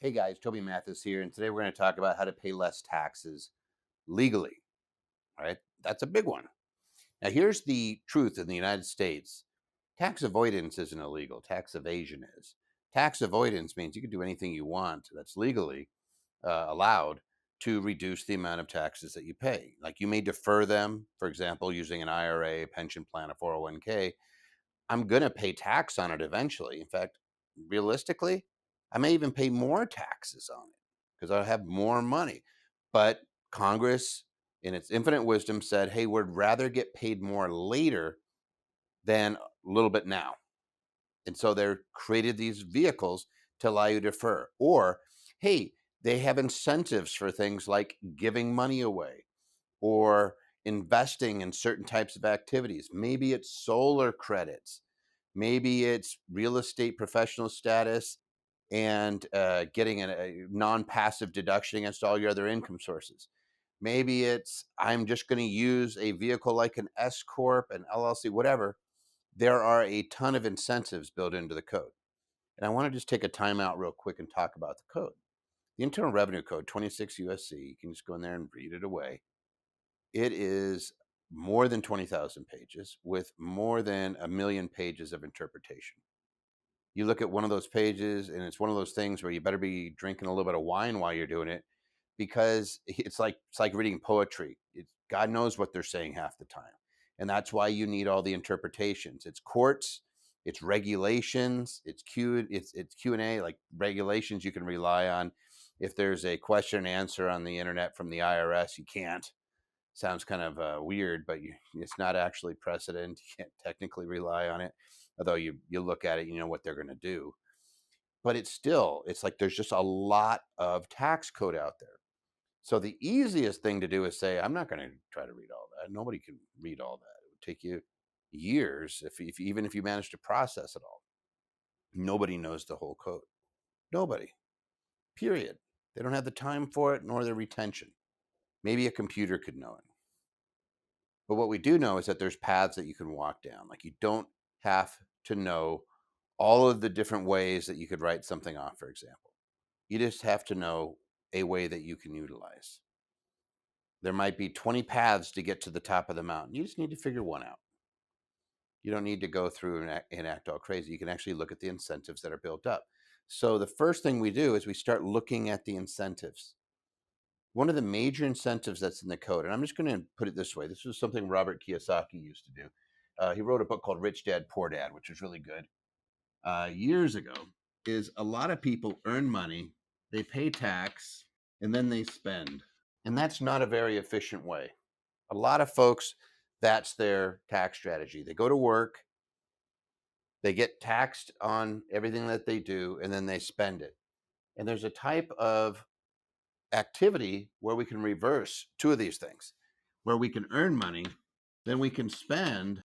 Hey guys, Toby Mathis here, and today we're going to talk about how to pay less taxes legally. All right, that's a big one. Now, here's the truth in the United States: tax avoidance isn't illegal, tax evasion is. Tax avoidance means you can do anything you want that's legally allowed to reduce the amount of taxes that you pay. Like you may defer them, for example, using an IRA, pension plan, a 401k. I'm going to pay tax on it eventually. In fact, realistically, I may even pay more taxes on it because I have more money. But Congress, in its infinite wisdom, said, hey, we'd rather get paid more later than a little bit now. And so they're created these vehicles to allow you to defer. Or, hey, they have incentives for things like giving money away or investing in certain types of activities. Maybe it's solar credits. Maybe it's real estate professional status and getting a non-passive deduction against all your other income sources. Maybe it's I'm just going to use a vehicle like an S corp, an LLC, whatever. There are a ton of incentives built into the code, and I want to just take a time out real quick and talk about the code. The Internal Revenue Code 26 USC. You can just go in there and read it away. It is more than 20,000 pages with more than a million pages of interpretation. You look at one of those pages and it's one of those things where you better be drinking a little bit of wine while you're doing it because it's like reading poetry. God knows what they're saying half the time. And that's why you need all the interpretations. It's courts, it's regulations, it's Q&A, like regulations you can rely on. If there's a question and answer on the internet from the IRS, you can't. Sounds kind of weird, but it's not actually precedent. You can't technically rely on it, although you look at it, you know what they're going to do. But it's like there's just a lot of tax code out there. So the easiest thing to do is say, I'm not going to try to read all that. Nobody can read all that. It would take you years if even if you manage to process it all. Nobody knows the whole code. Nobody. Period. They don't have the time for it nor the retention. Maybe a computer could know it. But what we do know is that there's paths that you can walk down. Like you don't have to know all of the different ways that you could write something off, for example. You just have to know a way that you can utilize. There might be 20 paths to get to the top of the mountain. You just need to figure one out. You don't need to go through and act all crazy. You can actually look at the incentives that are built up. So the first thing we do is we start looking at the incentives. One of the major incentives that's in the code, and I'm just going to put it this way. This was something Robert Kiyosaki used to do. He wrote a book called Rich Dad, Poor Dad, which is really good. Years ago, is a lot of people earn money, they pay tax, and then they spend. And that's not a very efficient way. A lot of folks, that's their tax strategy. They go to work, they get taxed on everything that they do, and then they spend it. And there's a type of activity where we can reverse two of these things, where we can earn money, then we can spend,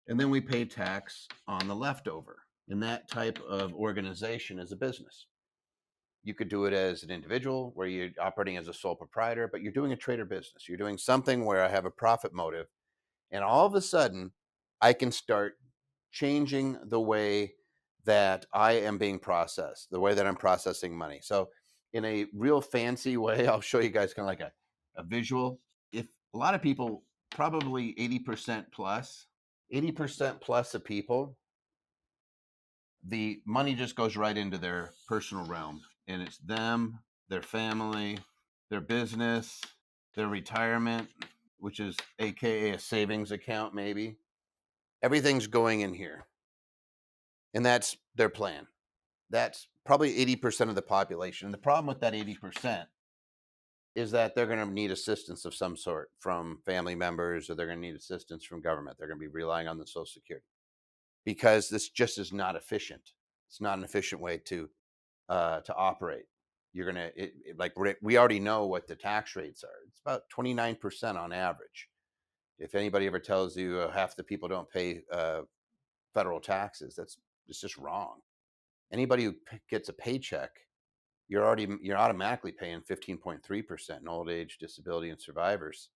and then we pay tax on the leftover. And that type of organization is a business. You could do it as an individual where you're operating as a sole proprietor, but you're doing a trader business. You're doing something where I have a profit motive. And all of a sudden, I can start changing the way that I am being processed, the way that I'm processing money. So, in a real fancy way, I'll show you guys kind of like a visual. If a lot of people, probably 80% plus, 80% plus of people, the money just goes right into their personal realm. And it's them, their family, their business, their retirement, which is AKA a savings account, maybe. Everything's going in here. And that's their plan. That's probably 80% of the population. And the problem with that 80% is that they're going to need assistance of some sort from family members, or they're going to need assistance from government. They're going to be relying on the Social Security because this just is not efficient. It's not an efficient way to operate. You're gonna like we already know what the tax rates are. It's about 29% on average. If anybody ever tells you half the people don't pay federal taxes, it's just wrong. Anybody who gets a paycheck, you're automatically paying 15.3% in old age, disability, and survivors,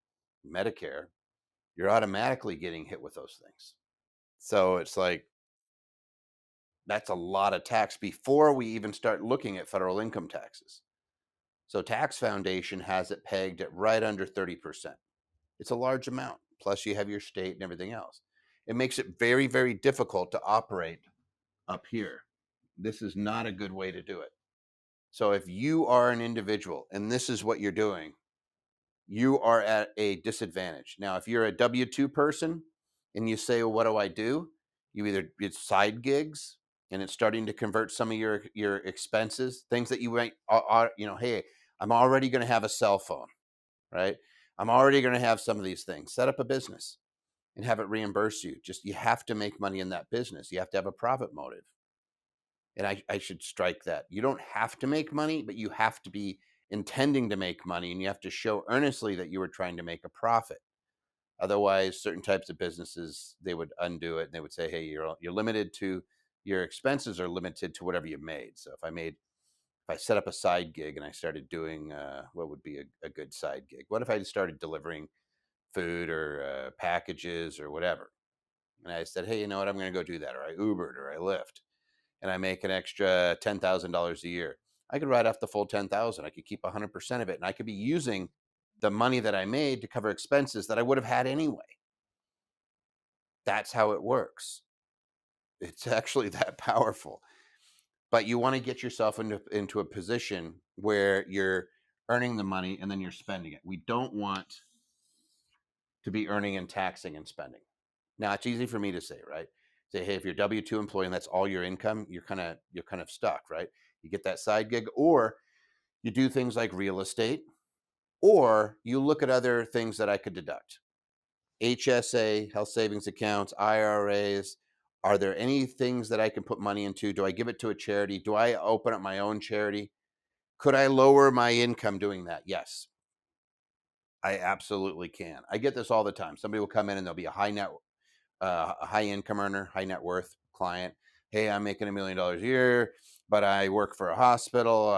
Medicare. You're automatically getting hit with those things. So it's like That's a lot of tax before we even start looking at federal income taxes. So Tax Foundation has it pegged at right under 30%. It's a large amount. Plus, you have your state and everything else. It makes it very, very difficult to operate up here. This is not a good way to do it. So, if you are an individual and this is what you're doing, you are at a disadvantage. Now, if you're a W 2 person and you say, well, what do I do? You either, it's side gigs and it's starting to convert some of your expenses, things that you might, hey, I'm already going to have a cell phone, right? I'm already going to have some of these things. Set up a business and have it reimburse you. Just, you have to make money in that business. You have to have a profit motive. And I should strike that. You don't have to make money, but you have to be intending to make money, and you have to show earnestly that you were trying to make a profit. Otherwise, certain types of businesses, they would undo it and they would say, hey, you're limited to, your expenses are limited to whatever you made. So if I set up a side gig and I started doing what would be a good side gig? What if I just started delivering food or packages or whatever? And I said, hey, you know what? I'm going to go do that. Or I Ubered or I Lyft, and I make an extra $10,000 a year. I could write off the full 10,000. I could keep 100% of it, and I could be using the money that I made to cover expenses that I would have had anyway. That's how it works. It's actually that powerful. But you want to get yourself into a position where you're earning the money and then you're spending it. We don't want to be earning and taxing and spending. Now, it's easy for me to say, right? Say, hey, if you're a W-2 employee and that's all your income, you're kind of stuck, right? You get that side gig, or you do things like real estate, or you look at other things that I could deduct. HSA, health savings accounts, IRAs. Are there any things that I can put money into? Do I give it to a charity? Do I open up my own charity? Could I lower my income doing that? Yes, I absolutely can. I get this all the time. Somebody will come in and they'll be a high income earner, high net worth client. Hey, I'm making $1 million a year, but I work for a hospital.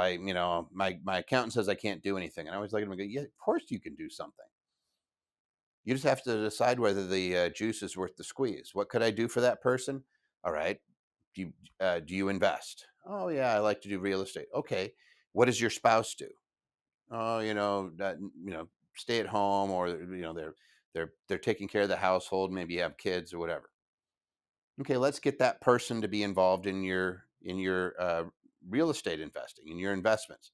My accountant says I can't do anything. And I always look at him and go, yeah, of course you can do something. You just have to decide whether the juice is worth the squeeze. What could I do for that person? All right. Do you invest? Oh yeah, I like to do real estate. Okay. What does your spouse do? Oh, stay at home, or they're taking care of the household. Maybe you have kids or whatever. Okay, let's get that person to be involved in your real estate investing, in your investments,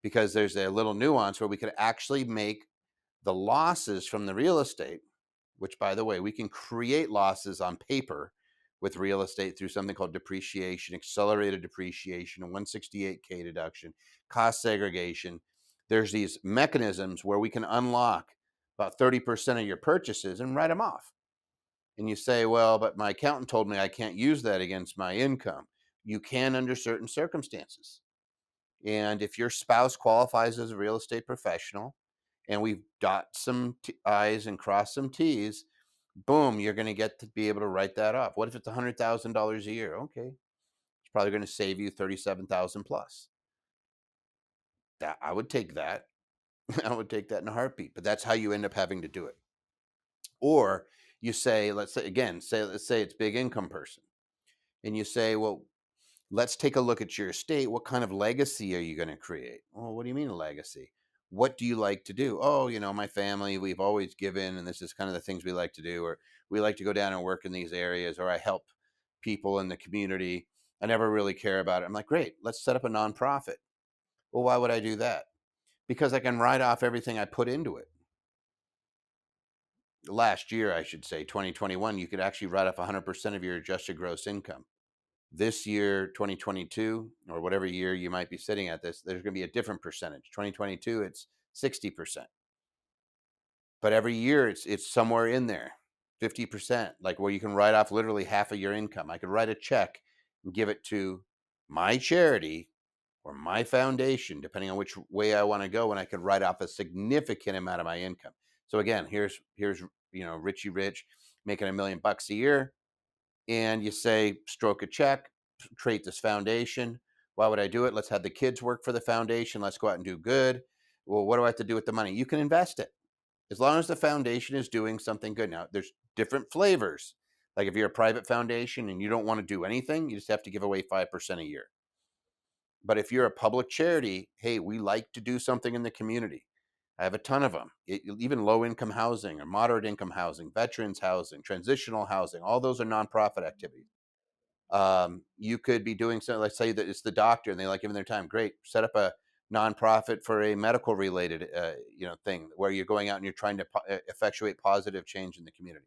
because there's a little nuance where we could actually make the losses from the real estate, which, by the way, we can create losses on paper with real estate through something called depreciation, accelerated depreciation, a 168K deduction, cost segregation. There's these mechanisms where we can unlock about 30% of your purchases and write them off. And you say, well, but my accountant told me I can't use that against my income. You can under certain circumstances. And if your spouse qualifies as a real estate professional and we've dot some I's and cross some T's, boom, you're going to get to be able to write that off. What if it's $100,000 a year? Okay. It's probably going to save you 37,000 plus. That I would take that. I would take that in a heartbeat, but that's how you end up having to do it. Or you say, let's say it's big income person. And you say, well, let's take a look at your estate. What kind of legacy are you going to create? Oh, what do you mean a legacy? What do you like to do? Oh, my family, we've always given, and this is kind of the things we like to do, or we like to go down and work in these areas, or I help people in the community. I never really care about it. I'm like, great, let's set up a nonprofit. Well, why would I do that? Because I can write off everything I put into it. Last year, I should say, 2021, you could actually write off 100% of your adjusted gross income. This year, 2022, or whatever year you might be sitting at this, there's going to be a different percentage. 2022, it's 60%. But every year, it's somewhere in there, 50%, like where you can write off literally half of your income. I could write a check and give it to my charity or my foundation, depending on which way I want to go, and I could write off a significant amount of my income. So again, here's Richie Rich making $1 million a year, and you say, stroke a check, create this foundation. Why would I do it? Let's have the kids work for the foundation. Let's go out and do good. Well, what do I have to do with the money? You can invest it as long as the foundation is doing something good. Now, there's different flavors. Like if you're a private foundation and you don't want to do anything, you just have to give away 5% a year. But if you're a public charity, hey, we like to do something in the community. I have a ton of them. Even low income housing or moderate income housing, veterans housing, transitional housing, all those are nonprofit activities. You could be doing something, let's say that it's the doctor and they like giving their time. Great. Set up a nonprofit for a medical related, thing where you're going out and you're trying to effectuate positive change in the community.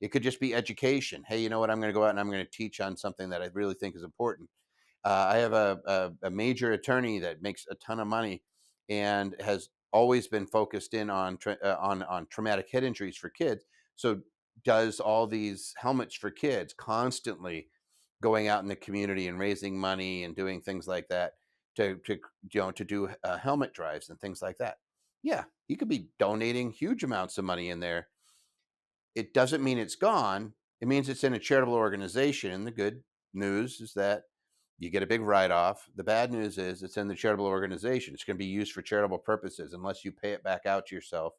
It could just be education. Hey, you know what? I'm going to go out and I'm going to teach on something that I really think is important. I have a major attorney that makes a ton of money and has always been focused in on on traumatic head injuries for kids. So does all these helmets for kids constantly, going out in the community and raising money and doing things like that to do helmet drives and things like that. Yeah, you could be donating huge amounts of money in there. It doesn't mean it's gone. It means it's in a charitable organization. And the good news is that you get a big write off. The bad news is it's in the charitable organization. It's going to be used for charitable purposes unless you pay it back out to yourself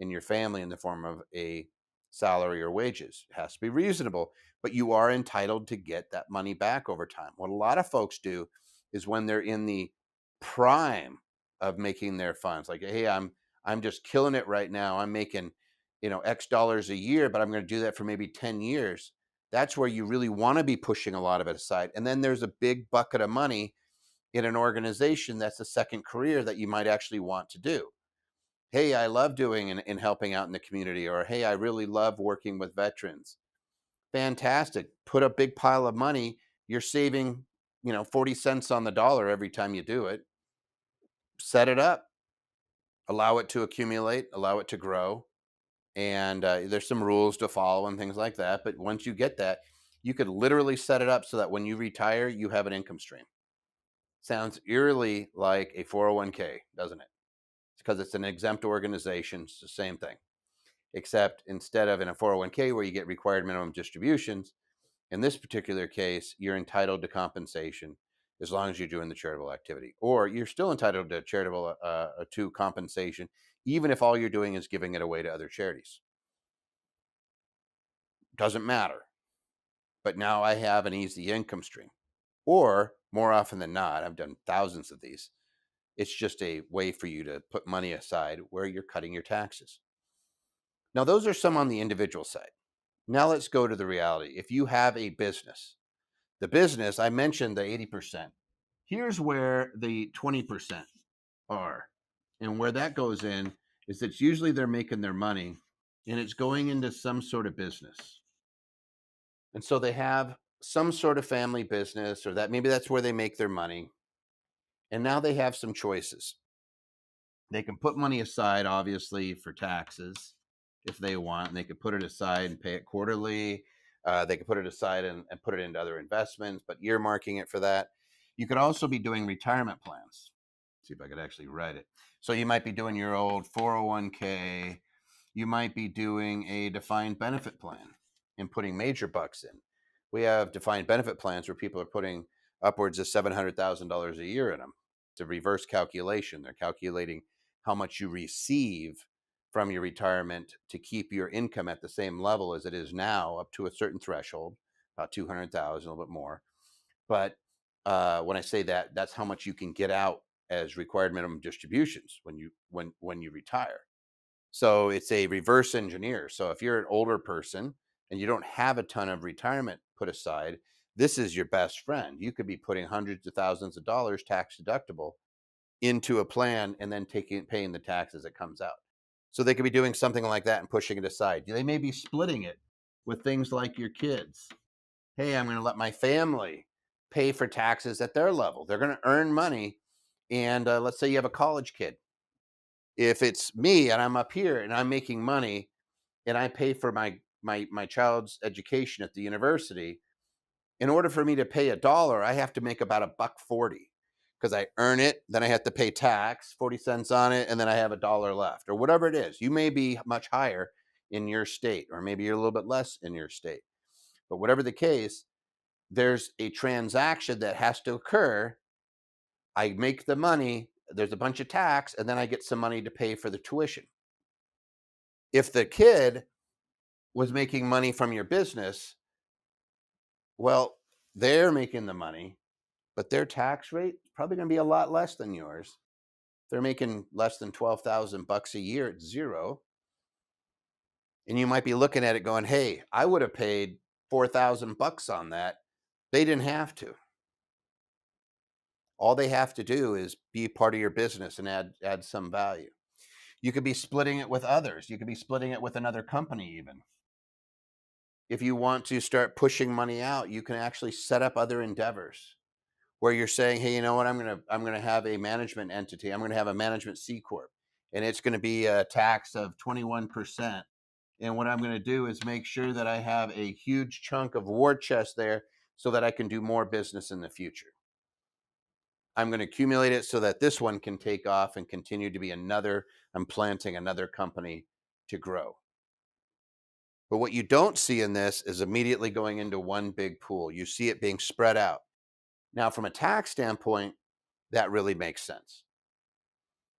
and your family in the form of a salary or wages. It has to be reasonable, but you are entitled to get that money back over time. What a lot of folks do is when they're in the prime of making their funds, like, hey, I'm just killing it right now. I'm making, X dollars a year, but I'm going to do that for maybe 10 years. That's where you really want to be pushing a lot of it aside. And then there's a big bucket of money in an organization that's a second career that you might actually want to do. Hey, I love doing and helping out in the community, or hey, I really love working with veterans. Fantastic. Put a big pile of money. You're saving, 40 cents on the dollar every time you do it. Set it up, allow it to accumulate, allow it to grow. And there's some rules to follow and things like that. But once you get that, you could literally set it up so that when you retire, you have an income stream. Sounds eerily like a 401k, doesn't it? It's because it's an exempt organization. It's the same thing, except instead of in a 401k where you get required minimum distributions, in this particular case, you're entitled to compensation as long as you're doing the charitable activity, or you're still entitled to charitable to compensation, even if all you're doing is giving it away to other charities. Doesn't matter. But now I have an easy income stream. Or more often than not, I've done thousands of these. It's just a way for you to put money aside where you're cutting your taxes. Now, those are some on the individual side. Now, let's go to the reality. If you have a business, the business, I mentioned the 80%. Here's where the 20% are. And where that goes in is it's usually they're making their money and it's going into some sort of business. And so they have some sort of family business, or that maybe that's where they make their money. And now they have some choices. They can put money aside, obviously, for taxes if they want, and they could put it aside and pay it quarterly. They could put it aside and put it into other investments, but earmarking it for that. You could also be doing retirement plans. Let's see if I could actually write it. So you might be doing your old 401k. You might be doing a defined benefit plan and putting major bucks in. We have defined benefit plans where people are putting upwards of $700,000 a year in them. It's a reverse calculation. They're calculating how much you receive from your retirement to keep your income at the same level as it is now, up to a certain threshold, about 200,000, a little bit more. But when I say that, that's how much you can get out as required minimum distributions when you retire. So it's a reverse engineer. So if you're an older person and you don't have a ton of retirement put aside, this is your best friend. You could be putting hundreds of thousands of dollars tax deductible into a plan and then paying the tax as it comes out. So they could be doing something like that and pushing it aside. They may be splitting it with things like your kids. Hey, I'm going to let my family pay for taxes at their level. They're going to earn money. And let's say you have a college kid. If it's me and I'm up here and I'm making money and I pay for my child's education at the university, in order for me to pay $1, I have to make about $1.40 because I earn it. Then I have to pay tax, 40 cents on it, and then I have $1 left or whatever it is. You may be much higher in your state, or maybe you're a little bit less in your state. But whatever the case, there's a transaction that has to occur. I make the money, there's a bunch of tax, and then I get some money to pay for the tuition. If the kid was making money from your business, Well, they're making the money, but their tax rate is probably going to be a lot less than yours. They're making less than 12,000 bucks a year at zero. And you might be looking at it going, hey, I would have paid 4,000 bucks on that. They didn't have to. All they have to do is be part of your business and add some value. You could be splitting it with others. You could be splitting it with another company even. If you want to start pushing money out, you can actually set up other endeavors where you're saying, hey, you know what, I'm gonna have a management entity. I'm gonna have a management C corp, and it's gonna be a tax of 21%. And what I'm gonna do is make sure that I have a huge chunk of war chest there so that I can do more business in the future. I'm going to accumulate it so that this one can take off and continue to be another. I'm planting another company to grow. But what you don't see in this is immediately going into one big pool. You see it being spread out. Now, from a tax standpoint, that really makes sense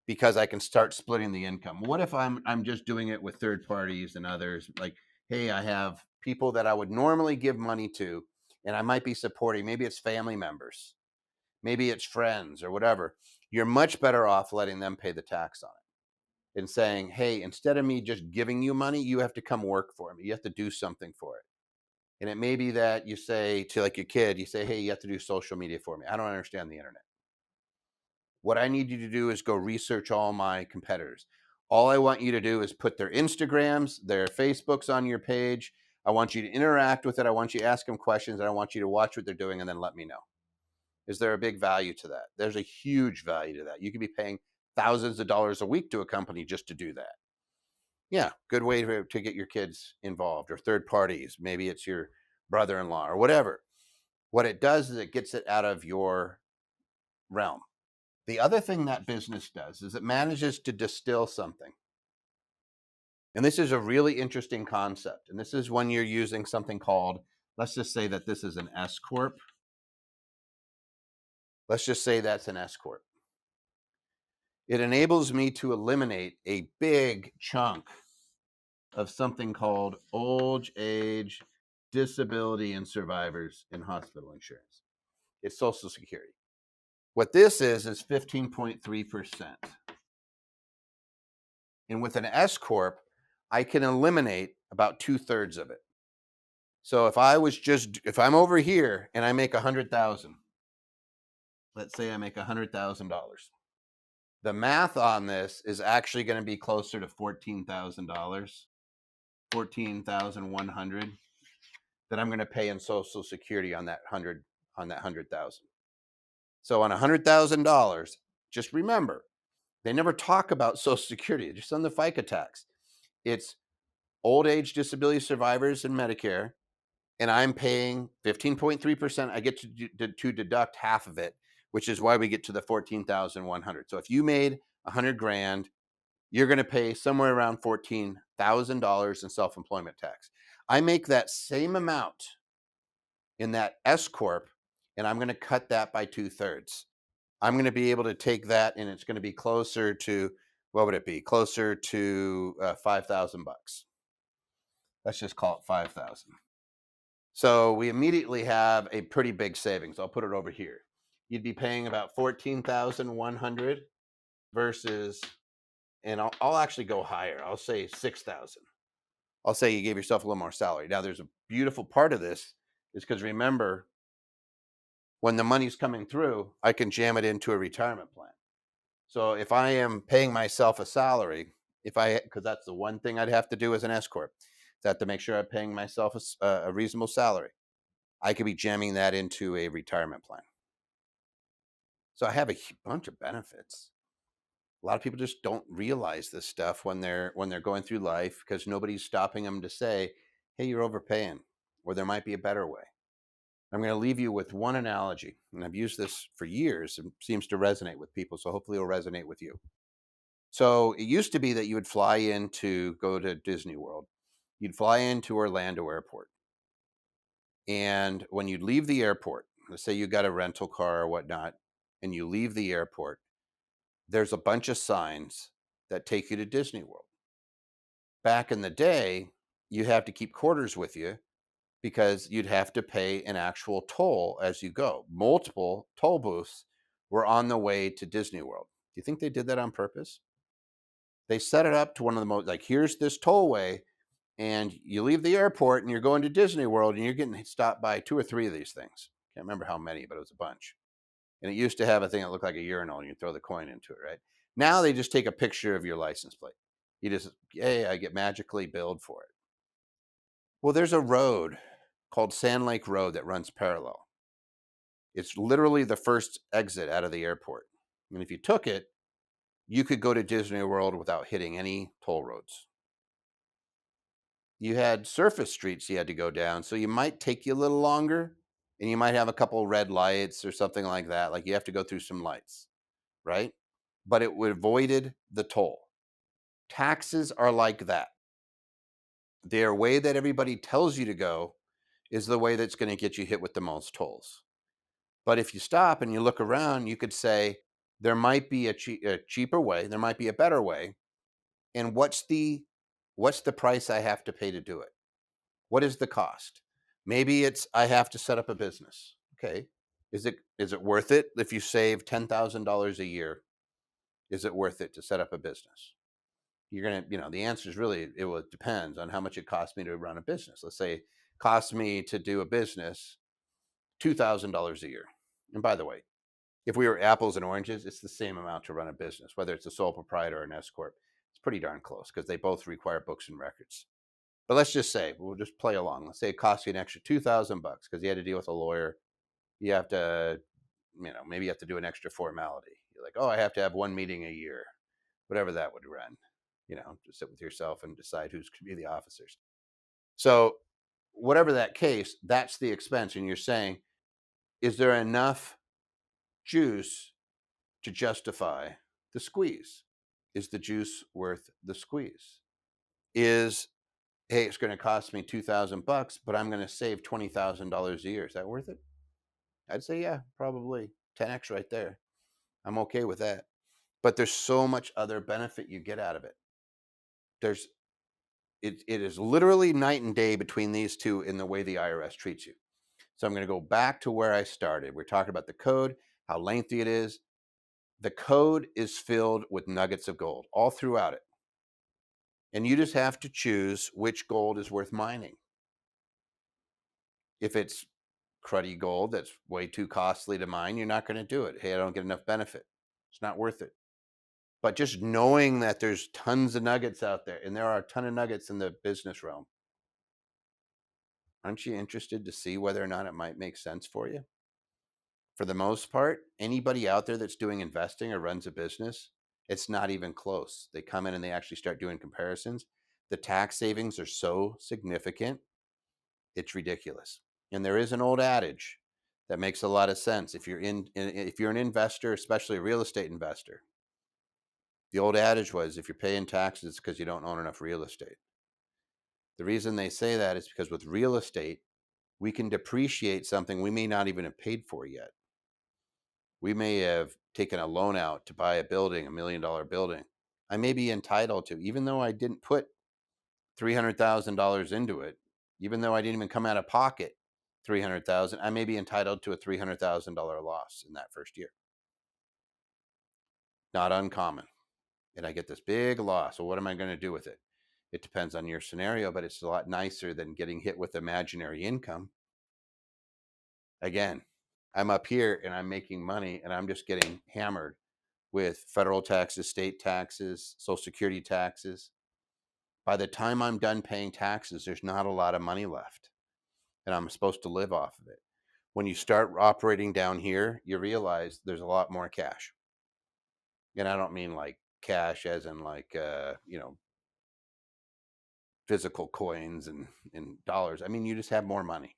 because I can start splitting the income. What if I'm just doing it with third parties and others? Like, hey, I have people that I would normally give money to, and I might be supporting. Maybe it's family members, maybe it's friends or whatever. You're much better off letting them pay the tax on it and saying, hey, instead of me just giving you money, you have to come work for me. You have to do something for it. And it may be that you say to like your kid, you say, hey, you have to do social media for me. I don't understand the internet. What I need you to do is go research all my competitors. All I want you to do is put their Instagrams, their Facebooks on your page. I want you to interact with it. I want you to ask them questions. And I want you to watch what they're doing and then let me know. Is there a big value to that? There's a huge value to that. You could be paying thousands of dollars a week to a company just to do that. Yeah, good way to get your kids involved or third parties. Maybe it's your brother-in-law or whatever. What it does is it gets it out of your realm. The other thing that business does is it manages to distill something. And this is a really interesting concept. And this is when you're using something called, let's just say that this is an S Corp. Let's just say that's an S Corp. It enables me to eliminate a big chunk of something called old age, disability, and survivors in hospital insurance. It's Social Security. What this is 15.3%. And with an S Corp, I can eliminate about 2/3 of it. So if I'm over here and I make 100,000, let's say I make $100,000. The math on this is actually going to be closer to $14,000, 14,100 that I'm going to pay in Social Security on that 100,000. So on $100,000, just remember, they never talk about Social Security, just on the FICA tax. It's old age disability survivors and Medicare, and I'm paying 15.3%. I get to deduct half of it, which is why we get to the 14,100. So if you made 100 grand, you're going to pay somewhere around $14,000 in self-employment tax. I make that same amount in that S Corp, and I'm going to cut that by 2/3. I'm going to be able to take that, and it's going to be closer to, what would it be? Closer to 5,000 bucks. Let's just call it 5,000. So we immediately have a pretty big savings. I'll put it over here. You'd be paying about 14,100 versus, and I'll actually go higher. I'll say 6,000. I'll say you gave yourself a little more salary. Now, there's a beautiful part of this is because remember, when the money's coming through, I can jam it into a retirement plan. So if I am paying myself a salary, because that's the one thing I'd have to do as an S corp, is I have to make sure I'm paying myself a reasonable salary. I could be jamming that into a retirement plan. So I have a bunch of benefits. A lot of people just don't realize this stuff when they're going through life because nobody's stopping them to say, hey, you're overpaying, or there might be a better way. I'm going to leave you with one analogy, and I've used this for years and seems to resonate with people, so hopefully it'll resonate with you. So it used to be that you would fly in to go to Disney World. You'd fly into Orlando Airport. And when you'd leave the airport, let's say you got a rental car or whatnot, and you leave the airport, there's a bunch of signs that take you to Disney World. Back in the day, you have to keep quarters with you because you'd have to pay an actual toll as you go. Multiple toll booths were on the way to Disney World. Do you think they did that on purpose? They set it up to one of the most, like, here's this tollway, and you leave the airport and you're going to Disney World and you're getting stopped by 2 or 3 of these things. Can't remember how many, but it was a bunch. And it used to have a thing that looked like a urinal and you throw the coin into it, right? Now they just take a picture of your license plate. You just, hey, I get magically billed for it. Well, there's a road called Sand Lake Road that runs parallel. It's literally the first exit out of the airport. And if you took it, you could go to Disney World without hitting any toll roads. You had surface streets you had to go down, so you might take you a little longer, and you might have a couple red lights or something like that. Like you have to go through some lights, right? But it would avoided the toll. Taxes are like that. Their way that everybody tells you to go is the way that's going to get you hit with the most tolls. But if you stop and you look around, you could say there might be a cheaper way, there might be a better way, and what's the price I have to pay to do it? What is the cost? Maybe it's I have to set up a business. Okay. Is it worth it if you save $10,000 a year? Is it worth it to set up a business? You're going to, the answer is really, it depends on how much it costs me to run a business. Let's say it costs me to do a business $2,000 a year. And by the way, if we were apples and oranges, it's the same amount to run a business, whether it's a sole proprietor or an S corp. It's pretty darn close because they both require books and records. But let's just say we'll just play along. Let's say it costs you an extra $2,000 because you had to deal with a lawyer. You have to, maybe you have to do an extra formality. You're like, oh, I have to have one meeting a year, whatever that would run. Just sit with yourself and decide who's going to be the officers. So, whatever that case, that's the expense. And you're saying, is there enough juice to justify the squeeze? Is the juice worth the squeeze? Is, hey, it's going to cost me $2,000, but I'm going to save $20,000 a year. Is that worth it? I'd say, yeah, probably 10x right there. I'm okay with that. But there's so much other benefit you get out of it. It is literally night and day between these two in the way the IRS treats you. So I'm going to go back to where I started. We're talking about the code, how lengthy it is. The code is filled with nuggets of gold all throughout it. And you just have to choose which gold is worth mining. If it's cruddy gold that's way too costly to mine, you're not going to do it. Hey, I don't get enough benefit. It's not worth it. But just knowing that there's tons of nuggets out there, and there are a ton of nuggets in the business realm, aren't you interested to see whether or not it might make sense for you? For the most part, anybody out there that's doing investing or runs a business, it's not even close. They come in and they actually start doing comparisons. The tax savings are so significant, it's ridiculous. And there is an old adage that makes a lot of sense. If you're an investor, especially a real estate investor, the old adage was if you're paying taxes, it's because you don't own enough real estate. The reason they say that is because with real estate, we can depreciate something we may not even have paid for yet. We may have taken a loan out to buy a building, $1 million building. I may be entitled to, even though I didn't put $300,000 into it, even though I didn't even come out of pocket $300,000, I may be entitled to a $300,000 loss in that first year. Not uncommon. And I get this big loss. Well, what am I going to do with it? It depends on your scenario, but it's a lot nicer than getting hit with imaginary income. Again, I'm up here and I'm making money and I'm just getting hammered with federal taxes, state taxes, Social Security taxes. By the time I'm done paying taxes, there's not a lot of money left, and I'm supposed to live off of it. When you start operating down here, you realize there's a lot more cash. And I don't mean like cash as in like, physical coins and dollars. I mean, you just have more money.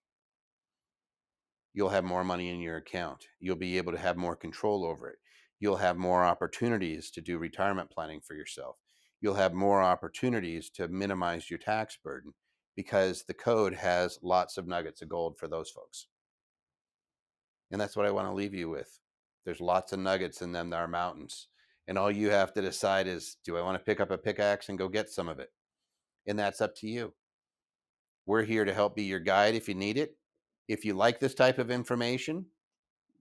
You'll have more money in your account. You'll be able to have more control over it. You'll have more opportunities to do retirement planning for yourself. You'll have more opportunities to minimize your tax burden because the code has lots of nuggets of gold for those folks. And that's what I want to leave you with. There's lots of nuggets in them that are mountains. And all you have to decide is, do I want to pick up a pickaxe and go get some of it? And that's up to you. We're here to help be your guide if you need it. If you like this type of information,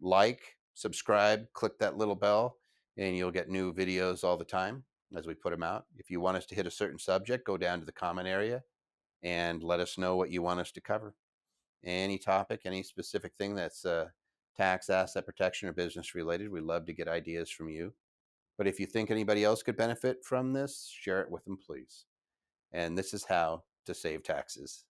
like, subscribe, click that little bell, and you'll get new videos all the time as we put them out. If you want us to hit a certain subject, go down to the comment area and let us know what you want us to cover. Any topic, any specific thing that's tax, asset protection, or business related, we'd love to get ideas from you. But if you think anybody else could benefit from this, share it with them, please. And this is how to save taxes.